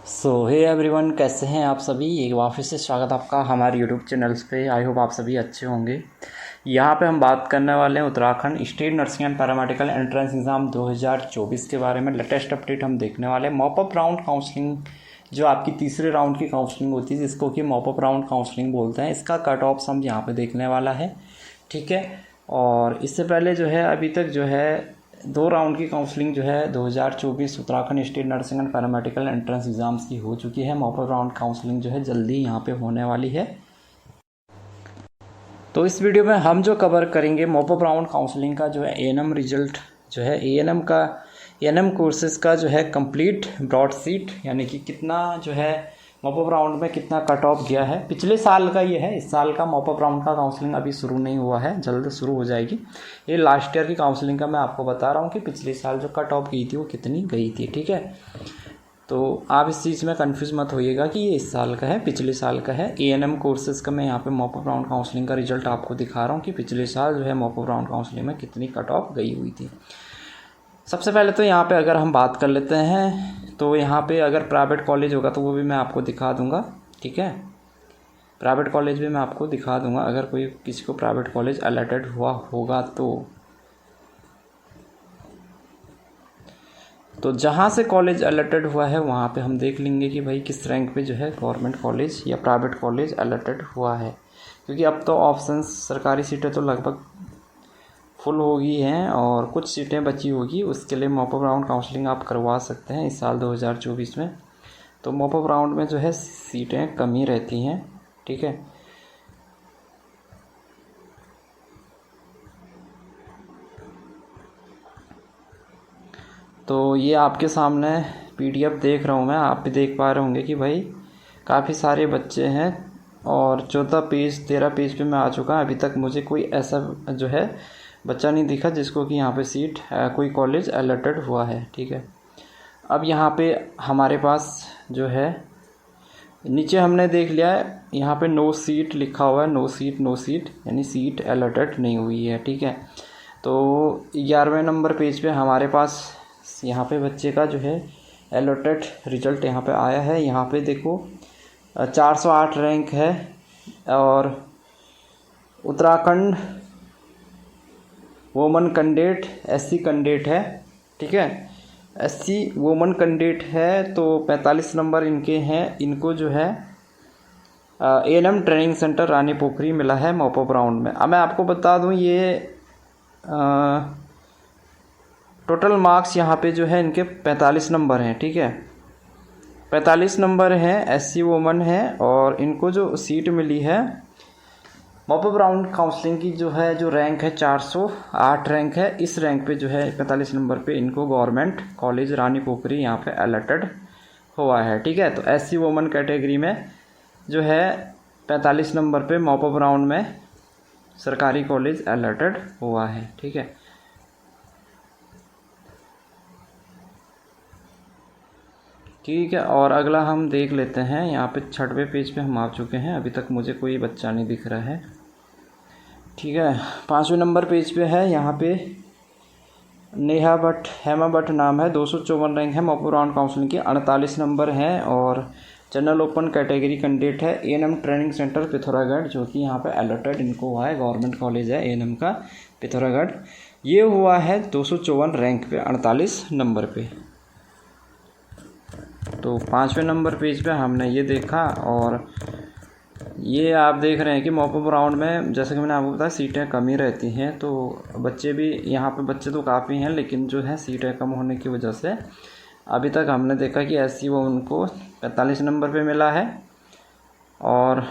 Hey everyone, कैसे हैं आप सभी। एक बार फिर से स्वागत आपका हमारे यूट्यूब चैनल्स पे। आई होप आप सभी अच्छे होंगे। यहाँ पे हम बात करने वाले हैं Uttarakhand state nursing and paramedical entrance exam 2024 के बारे में। लेटेस्ट अपडेट हम देखने वाले हैं। मॉप अप राउंड काउंसलिंग, जो आपकी तीसरे राउंड की काउंसलिंग होती है, जिसको कि मॉप अप राउंड काउंसलिंग बोलते हैं, इसका कट ऑफ्स हम यहाँ पे देखने वाला है। ठीक है। और इससे पहले जो है अभी तक जो है 2 राउंड की काउंसलिंग जो है 2024 Uttarakhand state nursing and paramedical entrance exams की हो चुकी है। मॉप अप राउंड काउंसलिंग जो है जल्दी यहाँ पे होने वाली है। तो इस वीडियो में हम जो कवर करेंगे मॉप अप राउंड काउंसलिंग का जो है एएनएम रिजल्ट, जो है एएनएम कोर्सेज़ का जो है कंप्लीट ब्रॉड सीट, यानी कि कितना जो है मॉप अप राउंड में कितना कट ऑफ गया है। पिछले साल का ये है, इस साल का मॉप अप राउंड का काउंसलिंग अभी शुरू नहीं हुआ है, जल्द शुरू हो जाएगी। ये लास्ट ईयर की काउंसलिंग का मैं आपको बता रहा हूँ कि पिछले साल जो कट ऑफ गई थी वो कितनी गई थी। ठीक है, तो आप इस चीज़ में कंफ्यूज मत होइएगा कि ये इस साल का है पिछले साल का है। एएनएम कोर्सेज़ का मैं यहाँ पे मॉप अप राउंड काउंसलिंग का रिजल्ट आपको दिखा रहा हूँ कि पिछले साल जो है मॉप अप राउंड काउंसलिंग में कितनी कट ऑफ गई हुई थी। सबसे पहले तो यहाँ पे अगर हम बात कर लेते हैं तो यहाँ पे अगर प्राइवेट कॉलेज होगा तो वो भी मैं आपको दिखा दूँगा। ठीक है, प्राइवेट कॉलेज भी मैं आपको दिखा दूँगा अगर कोई किसी को प्राइवेट कॉलेज अलॉटेड हुआ होगा तो जहाँ से कॉलेज अलॉटेड हुआ है वहाँ पे हम देख लेंगे कि भाई किस रैंक पे जो है गवर्नमेंट कॉलेज या प्राइवेट कॉलेज अलॉटेड हुआ है। क्योंकि अब तो ऑप्शंस, सरकारी सीटें तो लगभग फुल हो गई हैं और कुछ सीटें बची होगी। उसके लिए मॉप अप राउंड काउंसलिंग आप करवा सकते हैं इस साल 2024 में। तो मॉप अप राउंड में जो है सीटें कम ही रहती हैं। ठीक है, तो ये आपके सामने पीडीएफ देख रहा हूँ मैं, आप भी देख पा रहे होंगे कि भाई काफ़ी सारे बच्चे हैं और 13 पेज पे मैं आ चुका। अभी तक मुझे कोई ऐसा जो है बच्चा नहीं दिखा जिसको कि यहाँ पे सीट कोई कॉलेज अलॉटेड हुआ है। ठीक है, अब यहाँ पे हमारे पास जो है नीचे हमने देख लिया है, यहाँ पे नो सीट लिखा हुआ है, नो सीट यानी सीट अलॉटेड नहीं हुई है। ठीक है, तो 11वें नंबर पेज पे हमारे पास यहाँ पे बच्चे का जो है अलॉटेड रिजल्ट यहाँ पे आया है। यहाँ पे देखो 408 रैंक है और Uttarakhand woman candidate SC candidate है। ठीक है, एससी वोमन कैंडिडेट है तो 45 नंबर इनके हैं। इनको जो है ANM training centre Rani Pokhari मिला है मॉप अप राउंड में। अब मैं आपको बता दूं ये टोटल मार्क्स यहाँ पे जो है इनके 45 नंबर हैं। ठीक है, 45 नंबर हैं, एससी वोमन है और इनको जो सीट मिली है मॉप अप राउंड काउंसलिंग की जो है जो रैंक है 408 रैंक है। इस रैंक पे जो है 45 नंबर पे इनको गवर्नमेंट कॉलेज रानी पोखरी यहाँ पे अलॉटेड हुआ है। ठीक है, तो एससी वोमन कैटेगरी में जो है 45 नंबर पे मॉप अप राउंड में सरकारी कॉलेज अलॉटेड हुआ है। ठीक है, ठीक है, और अगला हम देख लेते हैं। यहाँ पे 6वें पेज पे हम आ चुके हैं। अभी तक मुझे कोई बच्चा नहीं दिख रहा है। ठीक है, 5वें नंबर पेज पे है, यहाँ पे हेमा भट्ट नाम है, 254 रैंक है। मॉप अप राउंड काउंसलिंग की 48 नंबर हैं और जनरल ओपन कैटेगरी कैंडिडेट है। एएनएम ट्रेनिंग सेंटर पिथौरागढ़, जो कि यहाँ पे अलॉटेड इनको हुआ है, गवर्नमेंट कॉलेज है एएनएम का पिथौरागढ़। ये हुआ है 254 रैंक पे 48 नंबर पे। तो 5वें नंबर पेज पे हमने ये देखा और ये आप देख रहे हैं कि मॉप अप राउंड में जैसे कि मैंने आपको बताया सीटें कम ही रहती हैं। तो बच्चे भी यहाँ पे बच्चे तो काफ़ी हैं, लेकिन जो है सीटें कम होने की वजह से अभी तक हमने देखा कि एससी वो उनको 45 नंबर पे मिला है और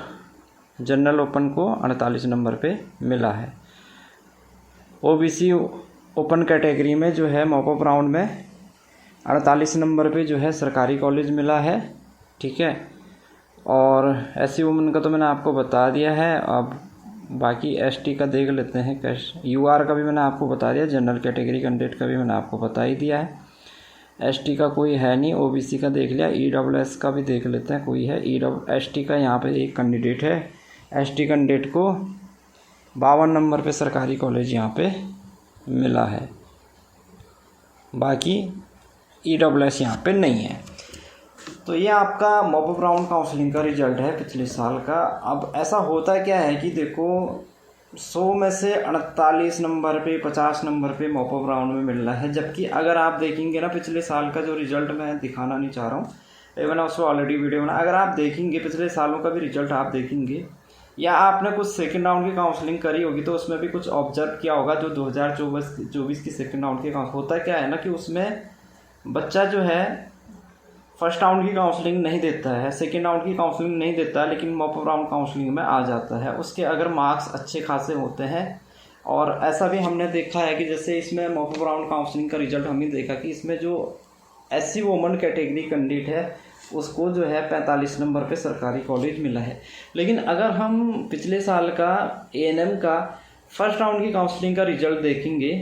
जनरल ओपन को 48 नंबर पे मिला है। ओबीसी ओपन कैटेगरी में जो है मॉप अप राउंड में 48 नंबर पे जो है सरकारी कॉलेज मिला है। ठीक है, और एससी वुमेन का तो मैंने आपको बता दिया है। अब बाकी एसटी का देख लेते हैं। यूआर का भी मैंने आपको बता दिया, जनरल कैटेगरी कैंडिडेट का भी मैंने आपको बता ही दिया है। एसटी का कोई है नहीं। ओबीसी का देख लिया। ईडब्ल्यूएस का भी देख लेते हैं, कोई है। एसटी का यहाँ पे एक कैंडिडेट है। एसटी कैंडिडेट को 52 नंबर पे सरकारी कॉलेज यहाँ पे मिला है। बाकी ईडब्ल्यूएस यहाँ पे नहीं है। तो ये आपका मॉपअप राउंड काउंसलिंग का रिजल्ट है पिछले साल का। अब ऐसा होता क्या है कि देखो 100 में से 48 नंबर पे 50 नंबर पे मॉपअप राउंड में मिल रहा है, जबकि अगर आप देखेंगे ना पिछले साल का जो रिजल्ट मैं दिखाना नहीं चाह रहा हूँ, मैंने उसको ऑलरेडी वीडियो बना, अगर आप देखेंगे पिछले सालों का भी रिजल्ट आप देखेंगे या आपने कुछ सेकंड राउंड की काउंसलिंग करी होगी तो उसमें भी कुछ ऑब्जर्व किया होगा। जो 2024 की सेकंड राउंड की होता क्या है ना कि उसमें बच्चा जो है फर्स्ट राउंड की काउंसलिंग नहीं देता है, सेकंड राउंड की काउंसलिंग नहीं देता है, लेकिन मॉपअप राउंड काउंसलिंग में आ जाता है। उसके अगर मार्क्स अच्छे खासे होते हैं, और ऐसा भी हमने देखा है कि जैसे इसमें मॉपअप राउंड काउंसलिंग का रिजल्ट हमने देखा कि इसमें जो SC वुमन कैटेगरी कैंडिडेट है उसको जो है 45 नंबर पे सरकारी कॉलेज मिला है। लेकिन अगर हम पिछले साल का ANM का फर्स्ट राउंड की काउंसलिंग का रिजल्ट देखेंगे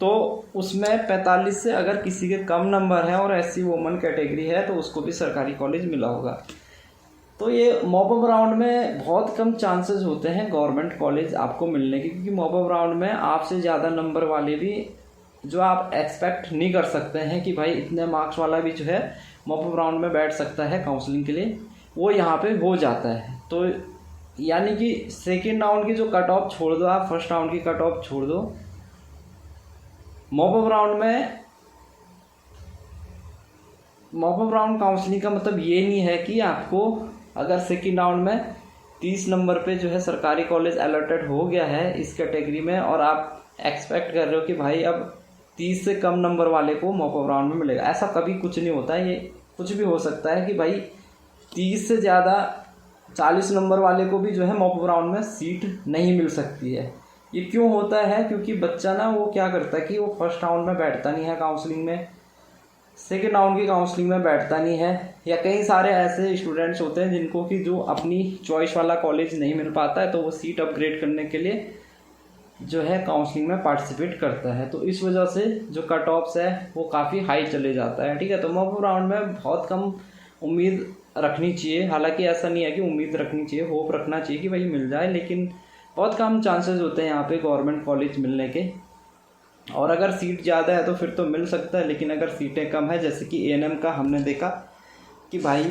तो उसमें 45 से अगर किसी के कम नंबर है और SC वुमन कैटेगरी है तो उसको भी सरकारी कॉलेज मिला होगा। तो ये मॉपअप राउंड में बहुत कम चांसेस होते हैं गवर्नमेंट कॉलेज आपको मिलने के, क्योंकि मॉपअप राउंड में आपसे ज़्यादा नंबर वाले भी जो आप एक्सपेक्ट नहीं कर सकते हैं कि भाई इतने मार्क्स वाला भी जो है मॉपअप राउंड में बैठ सकता है काउंसलिंग के लिए, वो यहाँ पे हो जाता है। तो यानी कि सेकेंड राउंड की जो कट ऑफ छोड़ दो, आप फर्स्ट राउंड की कट ऑफ छोड़ दो, मॉपअप राउंड काउंसलिंग का मतलब ये नहीं है कि आपको अगर सेकेंड राउंड में 30 नंबर पे जो है सरकारी कॉलेज अलॉटेड हो गया है इस कैटेगरी में और आप एक्सपेक्ट कर रहे हो कि भाई अब 30 से कम नंबर वाले को मॉपअप राउंड में मिलेगा। ऐसा कभी कुछ नहीं होता है। ये कुछ भी हो सकता है कि भाई 30 से ज़्यादा 40 नंबर वाले को भी जो है मॉपअप राउंड में सीट नहीं मिल सकती है। ये क्यों होता है? क्योंकि बच्चा ना वो क्या करता है कि वो फर्स्ट राउंड में बैठता नहीं है काउंसलिंग में, सेकेंड राउंड की काउंसलिंग में बैठता नहीं है, या कई सारे ऐसे स्टूडेंट्स होते हैं जिनको कि जो अपनी चॉइस वाला कॉलेज नहीं मिल पाता है तो वो सीट अपग्रेड करने के लिए जो है काउंसलिंग में पार्टिसिपेट करता है। तो इस वजह से जो कट ऑफ्स है वो काफ़ी हाई चले जाता है। ठीक है, तो मॉपअप राउंड में बहुत कम उम्मीद रखनी चाहिए। हालांकि ऐसा नहीं है कि उम्मीद रखनी चाहिए, होप रखना चाहिए कि भाई मिल जाए, लेकिन बहुत कम चांसेस होते हैं यहाँ पे गवर्नमेंट कॉलेज मिलने के। और अगर सीट ज़्यादा है तो फिर तो मिल सकता है, लेकिन अगर सीटें कम है जैसे कि ANM का हमने देखा कि भाई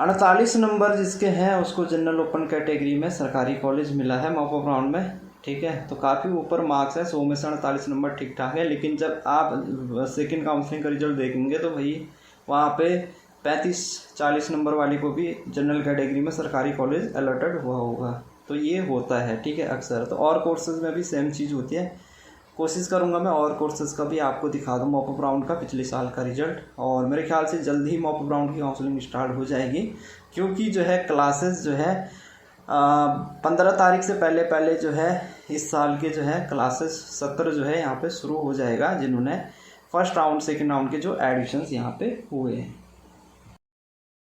48 नंबर जिसके हैं उसको जनरल ओपन कैटेगरी में सरकारी कॉलेज मिला है मॉपअप राउंड में। ठीक है, तो काफ़ी ऊपर मार्क्स है, 100 में से 48 नंबर ठीक ठाक है। लेकिन जब आप सेकंड काउंसलिंग का रिजल्ट देखेंगे तो भाई वहाँ पे 35-40 नंबर वाली को भी जनरल कैटेगरी में सरकारी कॉलेज अलॉटेड हुआ होगा। तो ये होता है, ठीक है, अक्सर। तो और कोर्सेज़ में भी सेम चीज़ होती है। कोशिश करूंगा मैं और कोर्सेज़ का भी आपको दिखा दूँ मॉपअप राउंड का पिछले साल का रिजल्ट, और मेरे ख्याल से जल्द ही मॉपअप राउंड की काउंसलिंग स्टार्ट हो जाएगी, क्योंकि जो है क्लासेस जो है 15 तारीख से पहले जो है इस साल के जो है क्लासेस सत्र जो है यहाँ पे शुरू हो जाएगा, जिन्होंने फर्स्ट राउंड सेकेंड राउंड के जो एडिशंस यहाँ पे हुए हैं।